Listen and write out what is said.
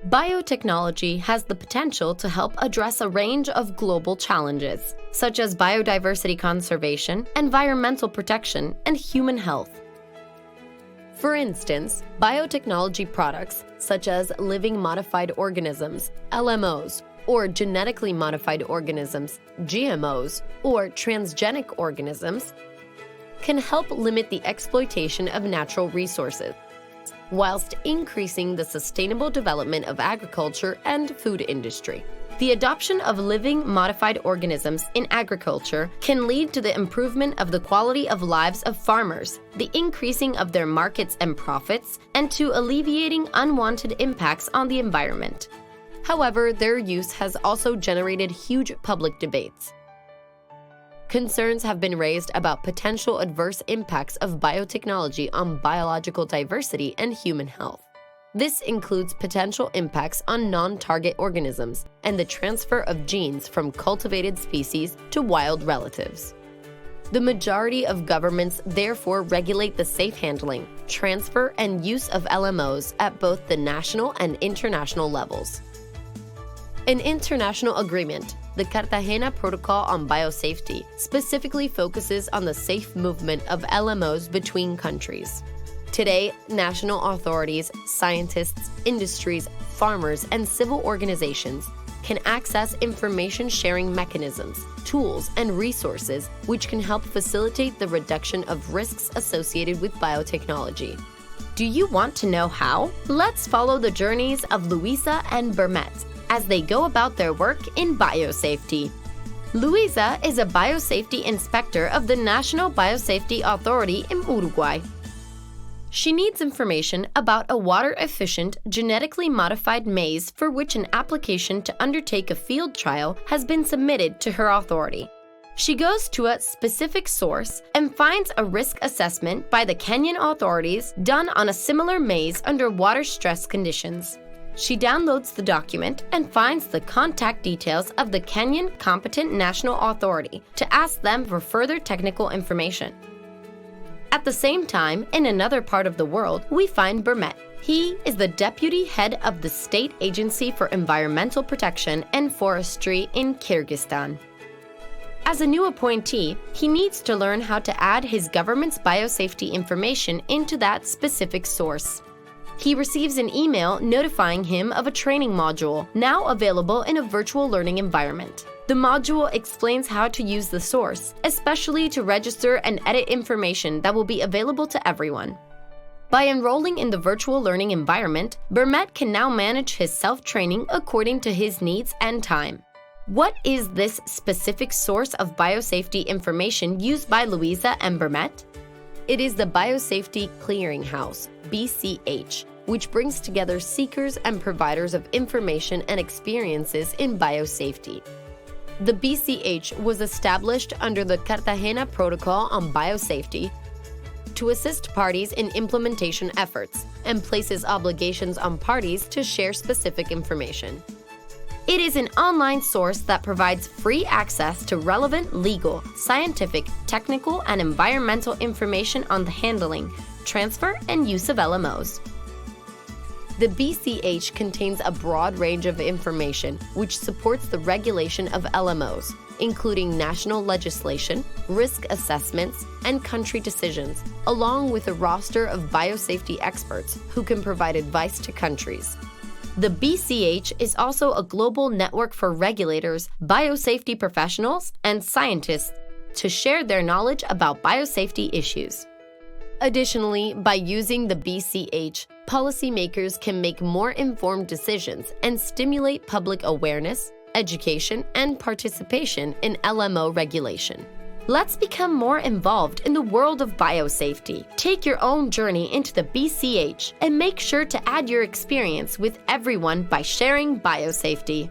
Biotechnology has the potential to help address a range of global challenges, such as biodiversity conservation, environmental protection, and human health. For instance, biotechnology products such as living modified organisms, LMOs, or genetically modified organisms, GMOs, or transgenic organisms, can help limit the exploitation of natural resources, whilst increasing the sustainable development of agriculture and food industry. The adoption of living modified organisms in agriculture can lead to the improvement of the quality of lives of farmers, the increasing of their markets and profits, and to alleviating unwanted impacts on the environment. However, their use has also generated huge public debates. Concerns have been raised about potential adverse impacts of biotechnology on biological diversity and human health. This includes potential impacts on non-target organisms and the transfer of genes from cultivated species to wild relatives. The majority of governments therefore regulate the safe handling, transfer, and use of LMOs at both the national and international levels. An international agreement, the Cartagena Protocol on Biosafety, specifically focuses on the safe movement of LMOs between countries. Today, national authorities, scientists, industries, farmers, and civil organizations can access information-sharing mechanisms, tools, and resources which can help facilitate the reduction of risks associated with biotechnology. Do you want to know how? Let's follow the journeys of Luisa and Bermet as they go about their work in biosafety. Luisa is a biosafety inspector of the National Biosafety Authority in Uruguay. She needs information about a water-efficient, genetically modified maize for which an application to undertake a field trial has been submitted to her authority. She goes to a specific source and finds a risk assessment by the Kenyan authorities done on a similar maize under water stress conditions. She downloads the document and finds the contact details of the Kenyan Competent National Authority to ask them for further technical information. At the same time, in another part of the world, we find Bermet. He is the deputy head of the State Agency for Environmental Protection and Forestry in Kyrgyzstan. As a new appointee, he needs to learn how to add his government's biosafety information into that specific source. He receives an email notifying him of a training module, now available in a virtual learning environment. The module explains how to use the source, especially to register and edit information that will be available to everyone. By enrolling in the virtual learning environment, Bermet can now manage his self-training according to his needs and time. What is this specific source of biosafety information used by Luisa and Bermet? It is the Biosafety Clearinghouse, BCH, which brings together seekers and providers of information and experiences in biosafety. The BCH was established under the Cartagena Protocol on Biosafety to assist parties in implementation efforts and places obligations on parties to share specific information. It is an online source that provides free access to relevant legal, scientific, technical, and environmental information on the handling, transfer, and use of LMOs. The BCH contains a broad range of information which supports the regulation of LMOs, including national legislation, risk assessments, and country decisions, along with a roster of biosafety experts who can provide advice to countries. The BCH is also a global network for regulators, biosafety professionals, and scientists to share their knowledge about biosafety issues. Additionally, by using the BCH, policymakers can make more informed decisions and stimulate public awareness, education, and participation in LMO regulation. Let's become more involved in the world of biosafety. Take your own journey into the BCH and make sure to add your experience with everyone by sharing biosafety.